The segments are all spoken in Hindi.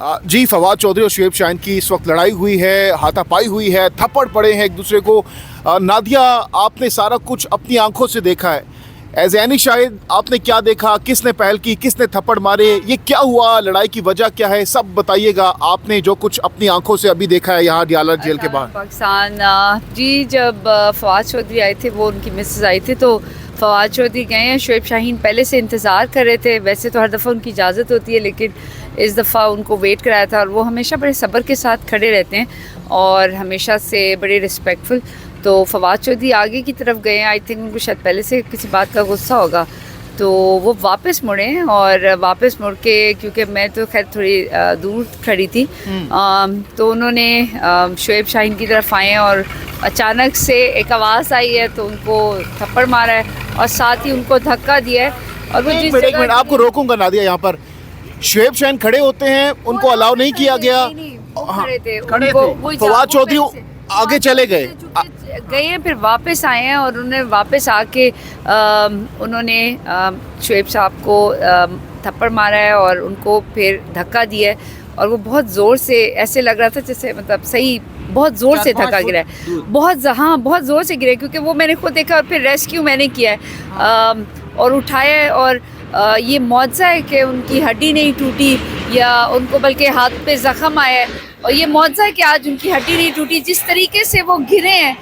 जी, फवाद चौधरी और शुएब शाहीन की इस वक्त लड़ाई हुई है, हाथापाई हुई है, थप्पड़ पड़े हैं एक दूसरे को। नादिया, आपने सारा कुछ अपनी आंखों से देखा है। एज एनी शाहिद, आपने क्या देखा? किसने पहल की, किसने थप्पड़ मारे, ये क्या हुआ, लड़ाई की वजह क्या है, सब बताइएगा आपने जो कुछ अपनी आंखों से अभी देखा है यहाँ डियाला जेल के बाहर। पाकिस्तान जी, जब फवाद चौधरी आए थे, वो उनकी मिसेस आई थी, तो फवाद चौधरी गए हैं। शुएब शाहीन पहले से इंतज़ार कर रहे थे। वैसे तो हर दफ़ा उनकी इजाज़त होती है, लेकिन इस दफ़ा उनको वेट कराया था। और वो हमेशा बड़े सब्र के साथ खड़े रहते हैं और हमेशा से बड़े रिस्पेक्टफुल। तो फवाद चौधरी आगे की तरफ गए हैं। आई थिंक उनको शायद पहले से किसी बात का गुस्सा होगा, तो वो वापस मुड़े। और वापस मुड़ के, क्योंकि मैं तो खैर थोड़ी दूर खड़ी थी, तो उन्होंने शुएब शाहीन की तरफ आए और अचानक से एक आवाज़ आई है तो उनको थप्पड़ मारा है और साथ ही उनको धक्का दिया है। और वो एक मिनट आपको रोकूंगा नादिया। यहाँ पर शुएब शाहीन खड़े होते हैं, उनको अलाउ नहीं किया गया। खड़े थे, फवाद चौधरी आगे चले गए हैं, फिर वापस आए हैं और उन्होंने वापस आके उन्होंने शुएब साहब को थप्पड़ मारा है और उनको फिर धक्का दिया है। और वो बहुत ज़ोर से, ऐसे लग रहा था जैसे मतलब सही बहुत ज़ोर से धक्का गिरा है, बहुत ज़ोर से गिरा है, क्योंकि वो मैंने खुद देखा। और फिर रेस्क्यू मैंने किया है और उठाया है। और ये मौजज़ा है कि उनकी हड्डी नहीं टूटी या उनको बल्कि हाथ पे ज़ख़म आया है। और ये मौजज़ा है कि आज उनकी हड्डी नहीं टूटी। जिस तरीके से वो गिरे हैं,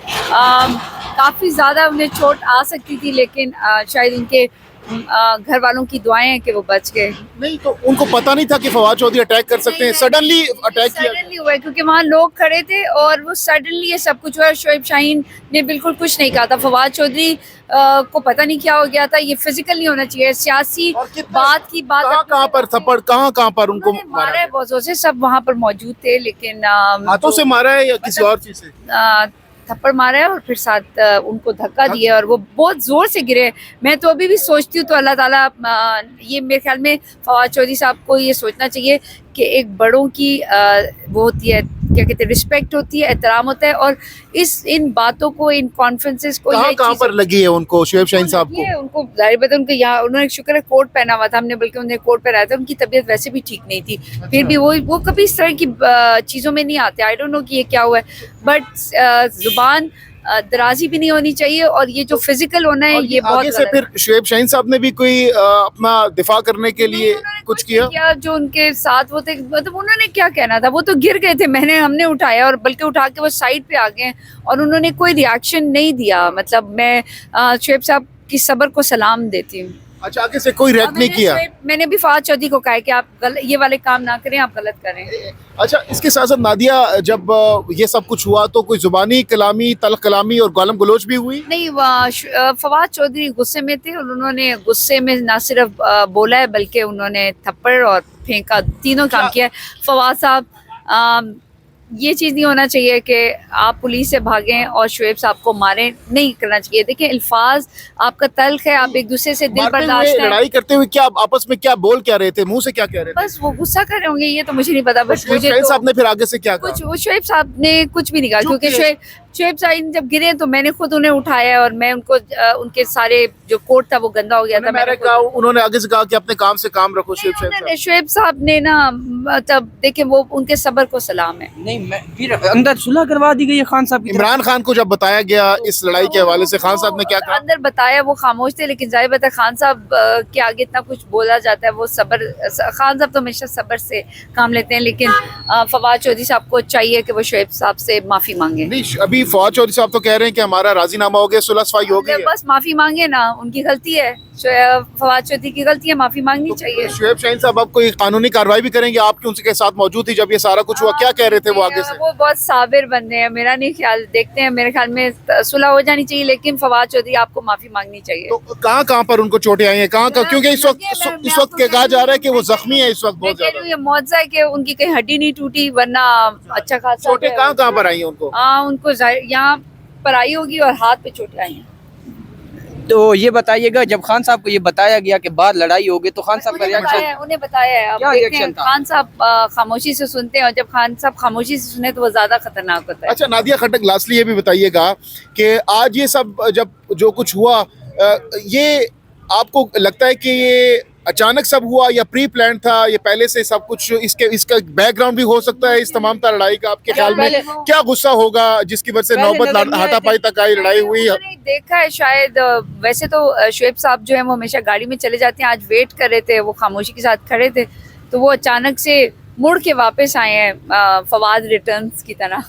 काफ़ी ज़्यादा उन्हें चोट आ सकती थी, लेकिन शायद उनके घर वालों की दुआएं हैं कि वो बच गए। नहीं तो उनको पता नहीं था कि फवाद चौधरी अटैक कर सकते हैं? सडनली अटैक किया? सडनली हुआ है, क्योंकि वहाँ लोग खड़े थे और वो सडनली ये सब कुछ हुआ। शुएब शाहीन ने बिल्कुल कुछ नहीं कहा था। फवाद चौधरी को पता नहीं क्या हो गया था। ये फिजिकल नहीं होना चाहिए, सियासी बात की बात। कहाँ पर थप्पड़, कहाँ पर उनको मारा है? बहुत जोर से, सब वहाँ पर मौजूद थे, लेकिन हाथों से मारा है या किसी और चीज से? थप्पड़ मारा है और फिर साथ उनको धक्का दिया और वो बहुत ज़ोर से गिरे। मैं तो अभी भी सोचती हूँ, तो अल्लाह ताला, ये मेरे ख्याल में फवाद चौधरी साहब को ये सोचना चाहिए कि एक बड़ों की वो होती है, क्या कहते हैं, रिस्पेक्ट होती है, एहतराम होता है। और इन बातों को, इन कॉन्फ्रेंसेस को, कहाँ पर लगी है उनको शुएब शाहीन साहब को? उनको जाहिर बात है, उनके यहाँ, उन्होंने शुक्र है कोट पहना हुआ था, हमने बल्कि उन्हें कोट पहनाया था। उनकी तबीयत वैसे भी ठीक नहीं थी। अच्छा। फिर भी वो कभी इस तरह की चीज़ों में नहीं आते। आई डोंट नो कि ये क्या हुआ है, बट जुबान दराजी भी नहीं होनी चाहिए। और ये जो फिजिकल होना है, ये बहुत आगे से फिर शुएब शाहीन साहब ने भी कोई अपना दिफा करने के लिए कुछ किया? जो उनके साथ वो थे, मतलब उन्होंने क्या कहना था, वो तो गिर गए थे, हमने उठाया और बल्कि उठा के वो साइड पे आ गए और उन्होंने कोई रिएक्शन नहीं दिया। मतलब मैं शुएब साहब की सब्र को सलाम देती हूँ। अच्छा, आगे से कोई रिएक्ट नहीं किया? मैंने भी फवाद चौधरी को कहा है कि आप ये वाले काम ना करें, आप गलत करें। अच्छा, इसके साथ साथ नादिया, जब ये सब कुछ हुआ तो कोई जुबानी कलामी, तल्ख कलामी और गालम गलोच भी हुई? नहीं, फवाद चौधरी गुस्से में थे और उन्होंने गुस्से में ना सिर्फ बोला है, बल्कि उन्होंने थप्पड़ और फेंका, तीनों काम किया है। फवाद साहब, ये चीज़ नहीं होना चाहिए कि आप पुलिस से भागें और शुएब साहब को मारें, नहीं करना चाहिए। देखिए, अल्फाज आपका तल्ख है, आप एक दूसरे से दिल बर्दाश्त है। लड़ाई करते हुए क्या आपस में क्या बोल क्या रहे थे, मुंह से क्या कह रहे थे? बस वो गुस्सा कर रहे होंगे, ये तो मुझे नहीं पता। बस मुझे साहब ने फिर आगे से क्या कहा? वो शुएब साहब ने कुछ भी नहीं कहा, क्योंकि शुएब साहब जब गिरे तो मैंने खुद उन्हें उठाया और मैं उनको, उनके सारे जो कोट था वो गंदा हो गया था। मैंने कहा, उन्होंने आगे से कहा कि अपने काम से काम रखो। शुएब साहब ने ना, मतलब देखिए, वो उनके सब्र को सलाम है। नहीं, फिर अंदर सुलह करवा दी गई है खान साहब की। इमरान खान को जब बताया गया इस लड़ाई के हवाले से, खान साहब ने क्या कहा? अंदर बताया, वो खामोश थे, लेकिन जाहिर बात है खान साहब के आगे इतना कुछ बोला जाता है, वो सब्र, खान साहब तो हमेशा सब्र से काम लेते हैं। लेकिन फवाद चौधरी साहब को चाहिए कि वो शुएब साहब से माफ़ी मांगे। नहीं, अभी फवाद चौधरी साहब तो कह रहे हैं कि हमारा राजीनामा हो गया, सुलह सफाई हो गई है। बस माफ़ी मांगे ना, उनकी गलती है, फवाद चौधरी की गलती है, माफ़ी मांगनी चाहिए। शुएब शाहीन साहब अब कोई कानूनी कार्रवाई भी करेंगे? आपकी उनके साथ मौजूद थी जब ये सारा कुछ हुआ, क्या कह रहे थे वो आगे से? वो बहुत साबिर बंदे हैं, मेरा नहीं ख्याल, देखते हैं, मेरे ख्याल में सुलह हो जानी चाहिए, लेकिन फवाद चौधरी आपको माफ़ी मांगनी चाहिए। तो कहाँ पर उनको चोटें आई हैं, कहाँ? क्योंकि इस वक्त कहा जा रहा है कि वो जख्मी है इस वक्त बहुत ज्यादा। ये मौजज़ा है कि उनकी कहीं हड्डी नहीं टूटी, वरना अच्छा खासा। चोटें कहाँ पर आई हैं उनको? उनको यहाँ पर आई होगी और हाथ पे चोटें आई हैं। तो ये बताइएगा, जब खान साहब को ये बताया गया कि बाद लड़ाई होगी, तो खान साहब का रिएक्शन? उन्हें बताया है, क्या रिएक्शन था? खान साहब खामोशी से सुनते हैं और जब खान साहब खामोशी से सुने तो वो ज्यादा खतरनाक होता है। अच्छा नादिया खट्टक, लास्टली ये भी बताइएगा कि आज ये सब जब जो कुछ हुआ, ये आपको लगता है कि ये अचानक सब हुआ या प्री प्लान था, ये पहले से सब कुछ, इसका बैकग्राउंड भी हो सकता है इस तमाम तरह लड़ाई का? आपके ख्याल में क्या गुस्सा होगा जिसकी वजह से नौबत हाथापाई तक आई, लड़ाई हुई? मैंने देखा है शायद। वैसे तो शुएब साहब जो है वो हमेशा गाड़ी में चले जाते हैं, आज वेट कर रहे थे, वो खामोशी के साथ खड़े थे, तो वो अचानक से मुड़ के वापस आए हैं फवाद रिटर्न्स की तरह।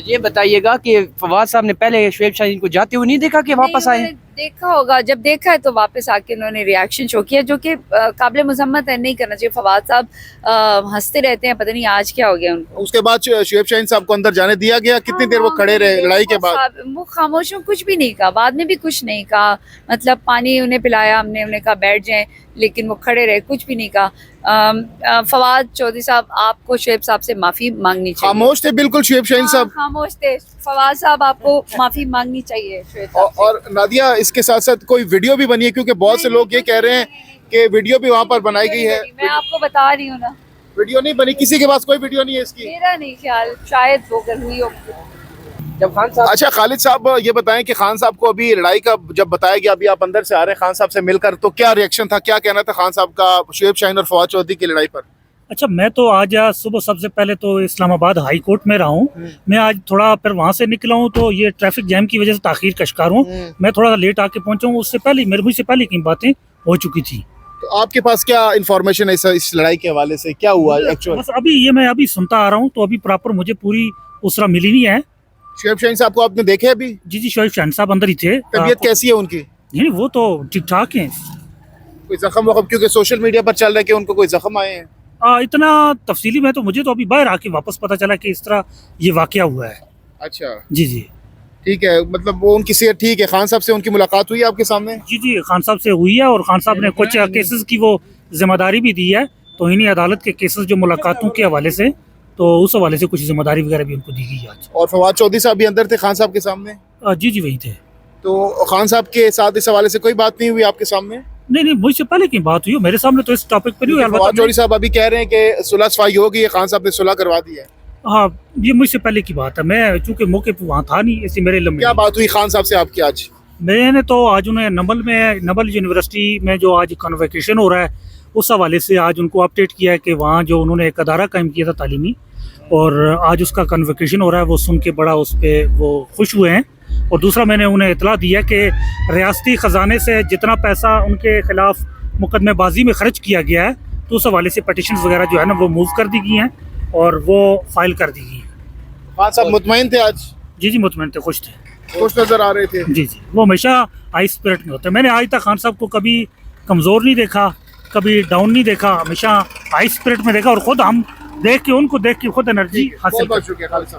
ये बताइएगा कि फवाद साहब ने पहले शुएब शाहीन को जाते हुए नहीं देखा कि वापस आए? देखा होगा, जब देखा है तो वापस आके उन्होंने रिएक्शन शो किया, जो कि काबिल मजम्मत है, नहीं करना चाहिए। फवाद साहब हंसते रहते हैं, पता नहीं आज क्या हो गया उनको। उसके बाद शुएब शाहीन साहब को अंदर जाने दिया गया? कितनी देर वो खड़े रहे लड़ाई के बाद? वो खामोश हो, कुछ भी नहीं कहा, बाद में भी कुछ नहीं कहा। मतलब पानी उन्हें पिलाया हमने, उन्हें कहा बैठ जाएं, लेकिन वो खड़े रहे, कुछ भी नहीं कहा। फवाद चौधरी साहब, आपको शुएब साहब से माफी मांगनी चाहिए। खामोश थे बिल्कुल शुएब शाहीन साहब? खामोश थे। फवाद साहब, आपको माफी मांगनी चाहिए शुएब साहब से। और नादिया, इसके साथ साथ कोई वीडियो भी बनी है, क्योंकि बहुत से लोग ये कह रहे हैं कि वीडियो भी वहाँ पर बनाई गई है। मैं आपको बता रही हूँ ना, वीडियो नहीं बनी, किसी के पास कोई वीडियो नहीं है इसकी? मेरा नहीं ख्याल, शायद वो कर हुई हो। जब खान साहब, अच्छा खालिद साहब, ये बताएं कि खान साहब को अभी लड़ाई का जब बताया गया, अभी आप अंदर से आ रहे हैं खान साहब से मिलकर, तो क्या रिएक्शन था, क्या कहना था खान साहब का शुएब शाहीन और फवाद चौधरी की लड़ाई पर? अच्छा, मैं तो आज सुबह सबसे पहले तो इस्लामाबाद हाई कोर्ट में रहा हूँ। मैं आज थोड़ा फिर वहाँ से निकला हूँ, तो ये ट्रैफिक जैम की वजह से ताखीर का शिकार हूँ। मैं थोड़ा लेट आके पहुँचा हूँ, उससे पहले मुझसे पहले की बातें हो चुकी थी। तो आपके पास क्या इन्फॉर्मेशन है इस लड़ाई के हवाले से, क्या हुआ एक्चुअल? बस अभी मैं अभी सुनता आ रहा हूँ, तो अभी प्रॉपर मुझे पूरी उसरा मिली नहीं है। शुएब शाहीन साहब को आपने देखे अभी? जी, शुएब शाहीन साहब अंदर ही थे। तबीयत कैसी है उनकी? नहीं, वो तो ठीक ठाक है। कोई जख्म वख्म, क्योंकि सोशल मीडिया पर चल रहा है कि उनको कोई जख्म आए हैं? इतना तफसीली में तो मुझे तो अभी बाहर आके वापस पता चला कि इस तरह ये वाकया हुआ है। अच्छा, जी जी ठीक है, मतलब वो उनकी सेहत ठीक है? खान साहब से उनकी मुलाकात हुई आपके सामने? जी जी, खान साहब से हुई है, और खान साहब ने कुछ केसेस की वो जिम्मेदारी भी दी है, तो इन्हीं अदालत के केसेस जो मुलाकातों के हवाले से, तो उस हवाले से कुछ जिम्मेदारी वगैरह भी उनको दी गई आज। और फवाद चौधरी साहब भी अंदर थे खान साहब के सामने? जी जी, वही थे। तो खान साहब के साथ इस हवाले से कोई बात नहीं हुई आपके सामने? नहीं, मुझसे पहले की बात हुई है, मेरे सामने तो इस टॉपिक पर ही हुई। फवाद चौधरी साहब अभी कह रहे हैं कि सुलह सफाई हो गई है, खान साहब ने सुलह करवा दी है। हाँ, ये मुझसे पहले की बात है, मैं चूंकि मौके पर वहाँ था नहीं, इसलिए मेरे लम्बे। क्या बात हुई खान साहब से आपकी आज? मैंने तो आज उन्हें नबल यूनिवर्सिटी में जो आज कन्वोकेशन हो रहा है, उस हवाले से आज उनको अपडेट किया है कि वहाँ जो उन्होंने एक अदारा कायम किया था तालीमी, और आज उसका कन्वोकेशन हो रहा है। वो सुन के बड़ा उस पर वो खुश हुए हैं। और दूसरा, मैंने उन्हें इतला दिया कि रियासती ख़जाने से जितना पैसा उनके खिलाफ मुकदमेबाजी में खर्च किया गया है, तो उस हवाले से पटिशन वगैरह जो है ना, वो मूव कर दी गई हैं और वो फाइल कर दी गई हैं। खान साहब मुतमईन थे आज? जी जी, मुतमईन थे, खुश थे, खुश नजर आ रहे थे। जी जी, वो हमेशा हाई स्पिरिट में होते हैं। मैंने आज तक खान साहब को कभी कमज़ोर नहीं देखा, कभी डाउन नहीं देखा, हमेशा हाई स्पिरिट में देखा, और ख़ुद हम देख के, उनको देख के खुद एनर्जी हासिल। बहुत शुक्रिया खालिद साहब।